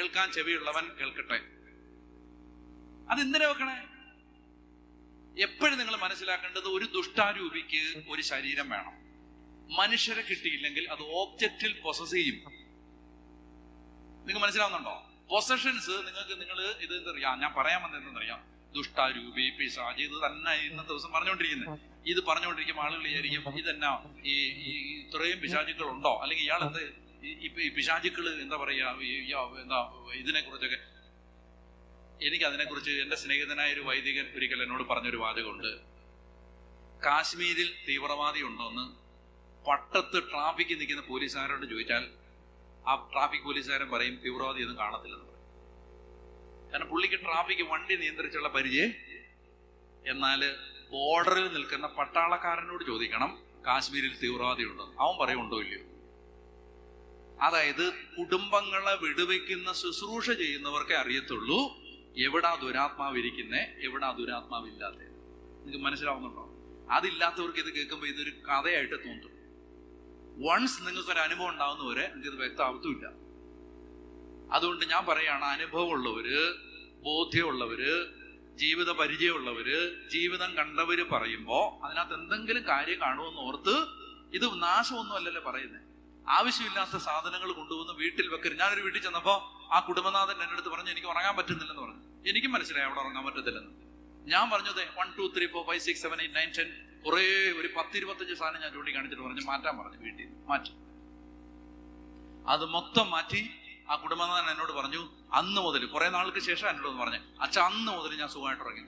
കേൾക്കാൻ ചെവിയുള്ളവൻ കേൾക്കട്ടെ. അതെന്തിനാ വെക്കണേ? എപ്പോഴും നിങ്ങൾ മനസ്സിലാക്കേണ്ടത്, ഒരു ദുഷ്ടാരൂപിക്ക് ഒരു ശരീരം വേണം. മനുഷ്യരെ കിട്ടിയില്ലെങ്കിൽ അത് ഓബ്ജക്റ്റിൽ പൊസസ് ചെയ്യും. നിങ്ങൾ മനസ്സിലാവുന്നുണ്ടോ? പൊസഷൻസ് നിങ്ങൾ ഇത് എന്തറിയാം, ഞാൻ പറയാൻ വന്നത് എന്തെന്നറിയാം, ദുഷ്ടാരൂപി, പിശാച്, ഇത് തന്നെ ഇന്നത്തെ ദിവസം പറഞ്ഞുകൊണ്ടിരിക്കുന്നത്. ഇത് പറഞ്ഞുകൊണ്ടിരിക്കുമ്പോൾ ആളുകൾ വിചാരിക്കും ഇതെന്നാ ഈ ഇത്രയും പിശാചുക്കൾ ഉണ്ടോ, അല്ലെങ്കിൽ ഇയാൾ എന്ത് ഈ പിശാചുക്കള് എന്താ പറയാ, എന്താ ഇതിനെ കുറിച്ചൊക്കെ. എനിക്ക് അതിനെക്കുറിച്ച് എൻ്റെ സ്നേഹിതനായ ഒരു വൈദികൻ ഒരിക്കൽ എന്നോട് പറഞ്ഞൊരു വാചകമുണ്ട്. കാശ്മീരിൽ തീവ്രവാദി ഉണ്ടോന്ന് പട്ടത്ത് ട്രാഫിക്കിൽ നിൽക്കുന്ന പോലീസുകാരോട് ചോദിച്ചാൽ ആ ട്രാഫിക് പോലീസുകാരൻ പറയും തീവ്രവാദി ഒന്നും കാണത്തില്ലെന്ന് പറയും. കാരണം പുള്ളിക്ക് ട്രാഫിക് വണ്ടി നിയന്ത്രിച്ചുള്ള പരിചയം. എന്നാൽ ബോർഡറിൽ നിൽക്കുന്ന പട്ടാളക്കാരനോട് ചോദിക്കണം കാശ്മീരിൽ തീവ്രവാദി ഉണ്ടോ, അവൻ പറയും ഉണ്ടോ ഇല്ലയോ. അതായത് കുടുംബങ്ങളെ വിടുവെക്കുന്ന ശുശ്രൂഷ ചെയ്യുന്നവർക്കേ അറിയത്തുള്ളൂ എവിടാ ദുരാത്മാവ് ഇരിക്കുന്നേ, എവിടാ ദുരാത്മാവില്ലാത്തത്. നിങ്ങൾക്ക് മനസ്സിലാവുന്നുണ്ടോ? അതില്ലാത്തവർക്ക് ഇത് കേൾക്കുമ്പോൾ ഇതൊരു കഥയായിട്ട് തോന്നും. വൺസ് നിങ്ങൾക്കൊരു അനുഭവം ഉണ്ടാകുന്നവരെ എനിക്കിത് വ്യക്തമാവത്തുമില്ല. അതുകൊണ്ട് ഞാൻ പറയുകയാണ്, അനുഭവമുള്ളവര്, ബോധ്യമുള്ളവര്, ജീവിത പരിചയമുള്ളവര്, ജീവിതം കണ്ടവര് പറയുമ്പോൾ അതിനകത്ത് എന്തെങ്കിലും കാര്യം കാണുമെന്ന് ഓർത്ത്, ഇത് നാശമൊന്നും അല്ലല്ലോ പറയുന്നത്. ആവശ്യമില്ലാത്ത സാധനങ്ങൾ കൊണ്ടുവന്ന് വീട്ടിൽ വെക്കരുത്. ഞാനൊരു വീട്ടിൽ ചെന്നപ്പോൾ ആ കുടുംബനാഥൻ എൻ്റെ അടുത്ത് പറഞ്ഞു എനിക്ക് ഉറങ്ങാൻ പറ്റുന്നില്ലെന്ന് പറഞ്ഞു. എനിക്കും മനസ്സിലായി അവിടെ ഉറങ്ങാൻ പറ്റത്തില്ലെന്ന്. ഞാൻ പറഞ്ഞത് 1 2 3 4 5 6 7 8 9 10 കുറേ ഒരു 10-25 സാധനം ഞാൻ ചൂണ്ടിക്കാണിച്ചിട്ട് പറഞ്ഞു മാറ്റാൻ പറഞ്ഞു. വീട്ടിൽ മാറ്റി, അത് മൊത്തം മാറ്റി. ആ കുടുംബനാഥൻ എന്നോട് പറഞ്ഞു അന്ന് മുതൽ, കുറെ നാൾക്ക് ശേഷം എന്നോട് പറഞ്ഞു, അച്ഛാ അന്ന് മുതൽ ഞാൻ സുഖമായിട്ട് ഉറങ്ങി.